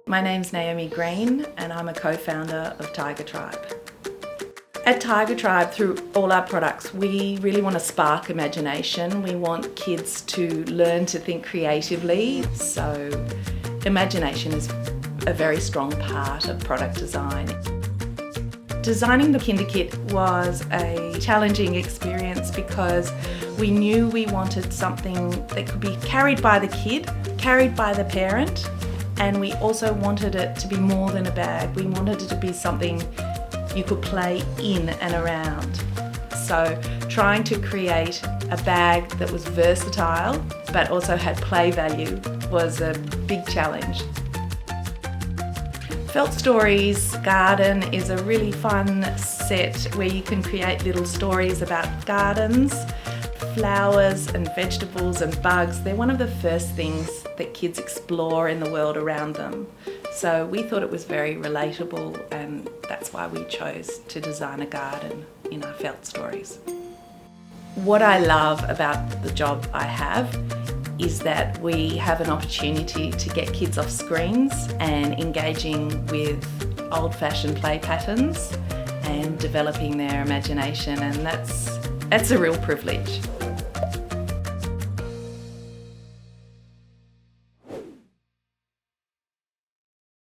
My name's Naomi Green and I'm a co-founder of Tiger Tribe. At Tiger Tribe, through all our products, we really want to spark imagination. We want kids to learn to think creatively. So imagination is a very strong part of product design. Designing the Kinder Kit was a challenging experience because we knew we wanted something that could be carried by the kid, carried by the parent, and we also wanted it to be more than a bag. We wanted it to be something you could play in and around. So trying to create a bag that was versatile but also had play value was a big challenge. Felt Stories Garden is a really fun set where you can create little stories about gardens, flowers and vegetables and bugs. They're one of the first things that kids explore in the world around them. So we thought it was very relatable, and that's why we chose to design a garden in our Felt Stories. What I love about the job I have is that we have an opportunity to get kids off screens and engaging with old-fashioned play patterns and developing their imagination, and that's a real privilege.